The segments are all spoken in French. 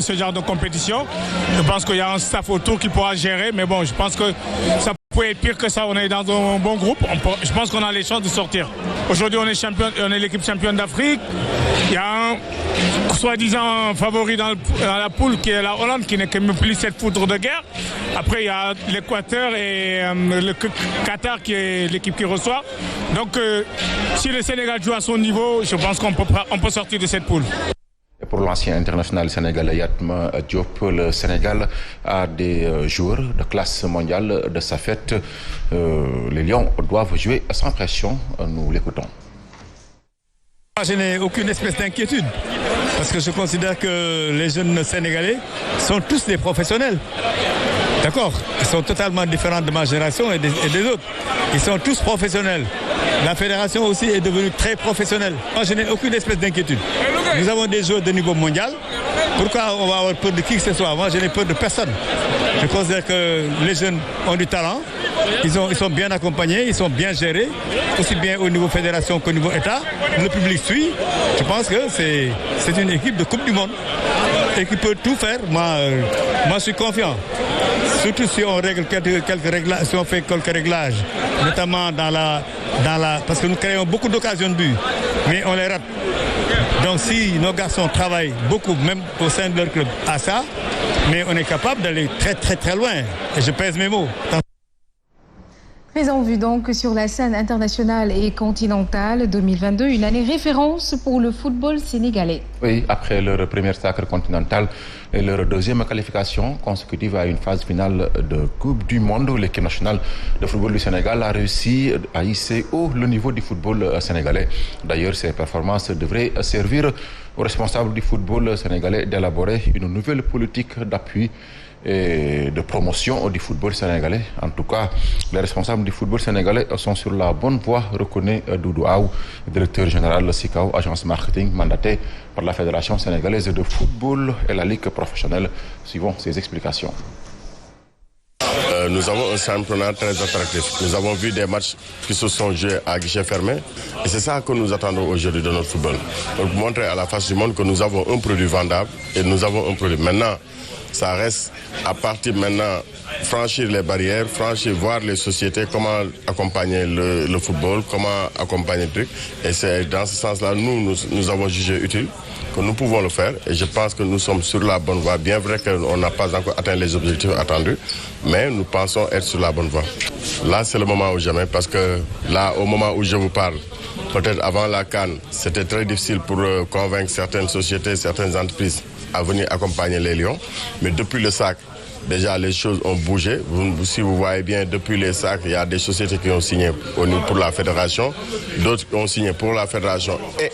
Ce genre de compétition, je pense qu'il y a un staff autour qui pourra gérer, mais bon, je pense que ça peut être pire que ça. On est dans un bon groupe, je pense qu'on a les chances de sortir. Aujourd'hui, on est champion, on est l'équipe championne d'Afrique. Il y a un soi-disant favori dans la poule qui est la Hollande, qui n'est que plus cette foudre de guerre. Après, il y a l'Équateur et le Qatar qui est l'équipe qui reçoit. Donc, si le Sénégal joue à son niveau, je pense qu'on peut sortir de cette poule. Pour l'ancien international sénégalais Yatma Diop, le Sénégal a des joueurs de classe mondiale de sa fête. Les Lions doivent jouer sans pression. Nous l'écoutons. Je n'ai aucune espèce d'inquiétude parce que je considère que les jeunes Sénégalais sont tous des professionnels. D'accord? Ils sont totalement différents de ma génération et des autres. Ils sont tous professionnels. La fédération aussi est devenue très professionnelle. Moi, je n'ai aucune espèce d'inquiétude. Nous avons des joueurs de niveau mondial. Pourquoi on va avoir peur de qui que ce soit? Moi, je n'ai peur de personne. Je considère que les jeunes ont du talent. Ils sont bien accompagnés, ils sont bien gérés, aussi bien au niveau fédération qu'au niveau État. Le public suit. Je pense que c'est une équipe de Coupe du Monde et qui peut tout faire. Moi, je suis confiant. Surtout si on règle quelques réglages, si on fait quelques réglages, notamment parce que nous créons beaucoup d'occasions de but, mais on les rate. Donc si nos garçons travaillent beaucoup, même au sein de leur club, à ça, mais on est capable d'aller très très très loin. Et je pèse mes mots. Présent vu donc sur la scène internationale et continentale 2022, une année référence pour le football sénégalais. Oui, après leur premier sacre continental et leur deuxième qualification consécutive à une phase finale de Coupe du Monde, l'équipe nationale de football du Sénégal a réussi à hisser haut le niveau du football sénégalais. D'ailleurs, ces performances devraient servir aux responsables du football sénégalais d'élaborer une nouvelle politique d'appui et de promotion du football sénégalais. En tout cas, les responsables du football sénégalais sont sur la bonne voie, reconnaît Doudou Aou, directeur général de SICAO, agence marketing mandatée par la Fédération sénégalaise de football et la Ligue professionnelle. Suivons ses explications. Nous avons un championnat très attractif. Nous avons vu des matchs qui se sont joués à guichet fermé. Et c'est ça que nous attendons aujourd'hui de notre football. Pour montrer à la face du monde que nous avons un produit vendable et nous avons un produit. Maintenant, ça reste à partir maintenant franchir les barrières, voir les sociétés, comment accompagner le football, comment accompagner le truc. Et c'est dans ce sens-là, nous avons jugé utile que nous pouvons le faire. Et je pense que nous sommes sur la bonne voie. Bien vrai qu'on n'a pas encore atteint les objectifs attendus, mais nous pensons être sur la bonne voie. Là, c'est le moment ou jamais, parce que là, au moment où je vous parle, peut-être avant la CAN, c'était très difficile pour convaincre certaines sociétés, certaines entreprises à venir accompagner les Lions. Mais depuis le SAC, déjà les choses ont bougé. Si vous voyez bien, depuis les SAC, il y a des sociétés qui ont signé pour la fédération, d'autres ont signé pour la fédération et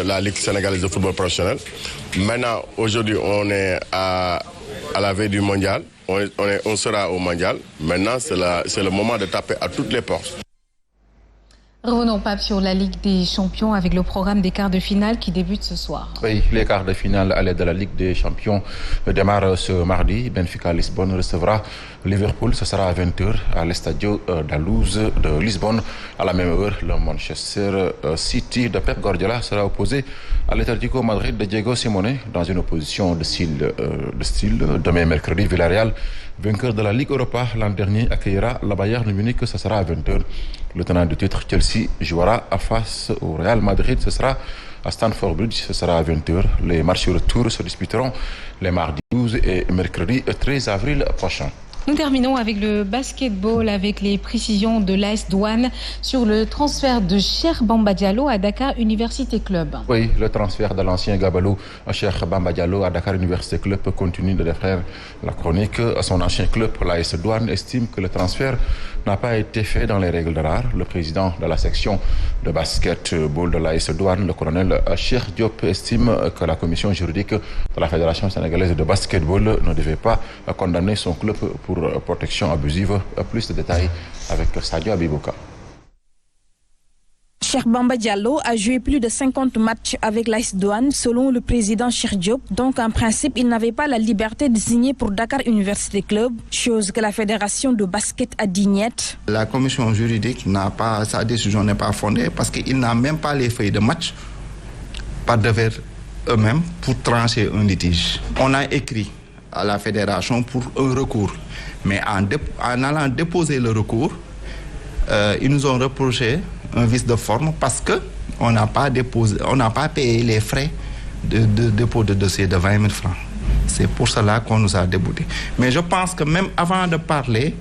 la Ligue sénégalaise de football professionnel. Maintenant, aujourd'hui, on est à la veille du mondial. On sera au mondial. Maintenant, c'est le moment de taper à toutes les portes. Revenons, Pape, sur la Ligue des Champions avec le programme des quarts de finale qui débute ce soir. Oui, les quarts de finale à l'aide de la Ligue des Champions démarrent ce mardi. Benfica Lisbonne recevra Liverpool. Ce sera à 20h à l'Estadio da Luz de Lisbonne. À la même heure, le Manchester City de Pep Guardiola sera opposé à l'Atlético Madrid de Diego Simeone dans une opposition de style. Demain mercredi, Villarreal, vainqueur de la Ligue Europa l'an dernier, accueillera la Bayern Munich. Ce sera à 20h. Le tenant du titre, Chelsea, jouera face au Real Madrid. Ce sera à Stamford Bridge. Ce sera à 20h. Les matchs retour se disputeront les mardis 12 et mercredi 13 avril prochain. Nous terminons avec le basketball avec les précisions de l'AS Douanes sur le transfert de Cheikh Bamba Diallo à Dakar Université Club. Oui, le transfert de l'ancien Gabalou Cheikh Bamba Diallo à Dakar Université Club continue de défaire la chronique. Son ancien club, l'AS Douanes, estime que le transfert n'a pas été fait dans les règles de l'art. Le président de la section de basketball de l'AS Douanes, le colonel Cheikh Diop, estime que la commission juridique de la Fédération sénégalaise de basketball ne devait pas condamner son club pour protection abusive. Plus de détails avec Sadio Abibouka. Cheikh Bamba Diallo a joué plus de 50 matchs avec l'AS Douanes selon le président Cheikh Diop. Donc en principe, il n'avait pas la liberté de signer pour Dakar Université Club, chose que la fédération de basket a dit niet. La commission juridique sa décision n'est pas fondée parce qu'il n'a même pas les feuilles de match. Pas devait eux-mêmes pour trancher un litige. On a écrit à la fédération pour un recours. Mais en allant déposer le recours, ils nous ont reproché un vice de forme parce qu'on n'a pas payé les frais de dépôt de dossier de 20 000 francs. C'est pour cela qu'on nous a débouté. Mais je pense que même avant de parler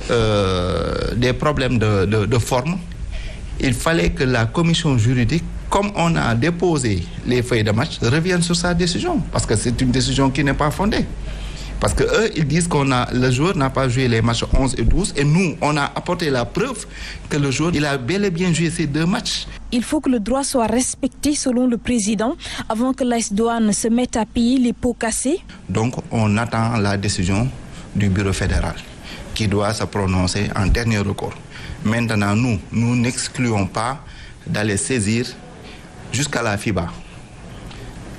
des problèmes de forme, il fallait que la commission juridique, comme on a déposé les feuilles de match, revienne sur sa décision. Parce que c'est une décision qui n'est pas fondée. Parce qu'eux, ils disent que le joueur n'a pas joué les matchs 11 et 12. Et nous, on a apporté la preuve que le joueur, il a bel et bien joué ces 2 matchs. Il faut que le droit soit respecté selon le président avant que l'AS Douanes se mette à payer les pots cassés. Donc, on attend la décision du bureau fédéral qui doit se prononcer en dernier recours. Maintenant, nous n'excluons pas d'aller saisir jusqu'à la FIBA.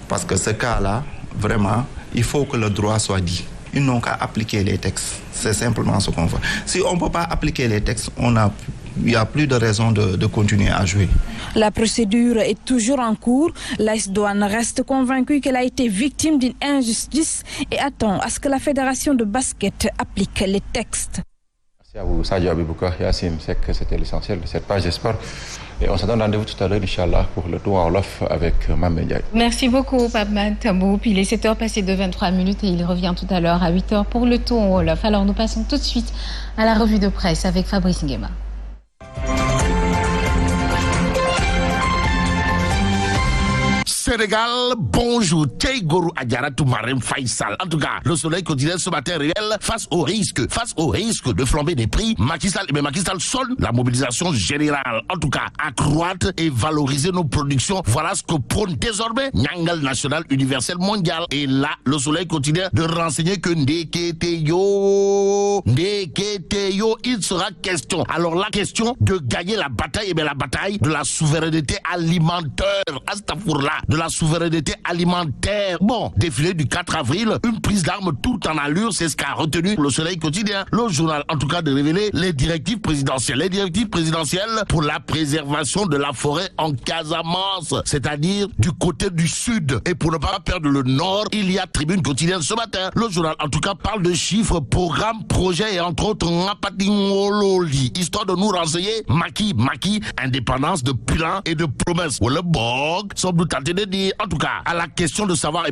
Parce que ce cas-là, vraiment, il faut que le droit soit dit. Ils n'ont qu'à appliquer les textes. C'est simplement ce qu'on veut. Si on ne peut pas appliquer les textes, il n'y a plus de raison de continuer à jouer. La procédure est toujours en cours. L'AS Douanes reste convaincue qu'elle a été victime d'une injustice et attend à ce que la fédération de basket applique les textes. Merci à vous, Sadio Abibouka, Yacine Seck, c'était l'essentiel de cette page de sport. Et on se donne rendez-vous tout à l'heure, Inch'Allah, pour le tour en Wolof avec Mame Ndiaye. Merci beaucoup, Pape Matamou. Puis il est 7h passé de 23 minutes et il revient tout à l'heure à 8h pour le tour en Wolof. Alors nous passons tout de suite à la revue de presse avec Fabrice Nguema. Sénégal, bonjour. Gourou Adjaratou Marème Faisal. En tout cas, le soleil quotidien ce matin réel face au risque de flamber des prix. Macky Sall sonne la mobilisation générale. En tout cas, accroître et valoriser nos productions. Voilà ce que prône désormais Nyangal National Universel Mondial. Et là, le soleil continue de renseigner que Ndeketeyo, il sera question. Alors la question de gagner la bataille, la bataille de la souveraineté alimentaire. Astafourla, de la souveraineté alimentaire. Bon, défilé du 4 avril, une prise d'armes tout en allure, c'est ce qu'a retenu le soleil quotidien. Le journal, en tout cas, de révéler les directives présidentielles. Les directives présidentielles pour la préservation de la forêt en Casamance, c'est-à-dire du côté du sud. Et pour ne pas perdre le nord, il y a tribune quotidienne ce matin. Le journal, en tout cas, parle de chiffres, programmes, projets et entre autres, Ngapatingololi, histoire de nous renseigner. Macky, indépendance de plans et de promesses. Ou le bog, sans doute de dire, en tout cas, à la question de savoir,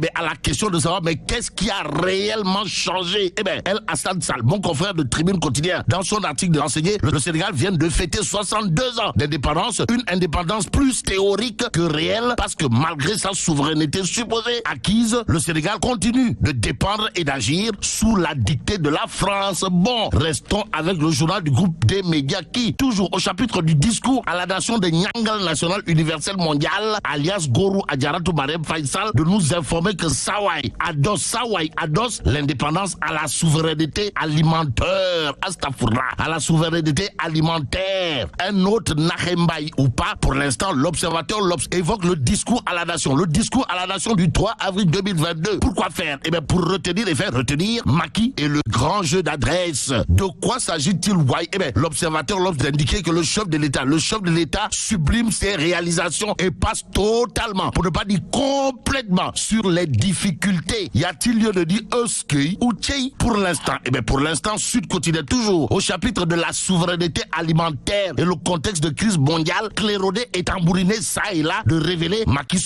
mais qu'est-ce qui a réellement changé? El Hassan Sall, mon confrère de Tribune Quotidien, dans son article de renseigner, le Sénégal vient de fêter 62 ans d'indépendance, une indépendance plus théorique que réelle, parce que malgré sa souveraineté supposée acquise, le Sénégal continue de dépendre et d'agir sous la dictée de la France. Bon, restons avec le journal du groupe des médias qui, toujours au chapitre du discours à la nation de Nyangal National Universel Mondial, alias Gourou Adjaratou Marème Faisal, de nous informer que Sawai adosse l'indépendance à la souveraineté alimentaire. Astafourla, à la souveraineté alimentaire. Un autre Nahembaï ou pas, pour l'instant, l'observateur évoque le discours à la nation. Le discours à la nation du 3 avril 2022. Pourquoi faire? Pour retenir et faire retenir Macky et le grand jeu d'adresse. De quoi s'agit-il? L'observateur indiquait que le chef de l'État sublime ses réalisations et passe totalement, pour ne pas dire complètement, sur les difficultés. Y a-t-il lieu de dire Euskei ou Tchei? Pour l'instant, Sud Quotidien, toujours au chapitre de la souveraineté alimentaire et le contexte de crise mondiale, claironné et tambouriné ça et là, de révéler Macky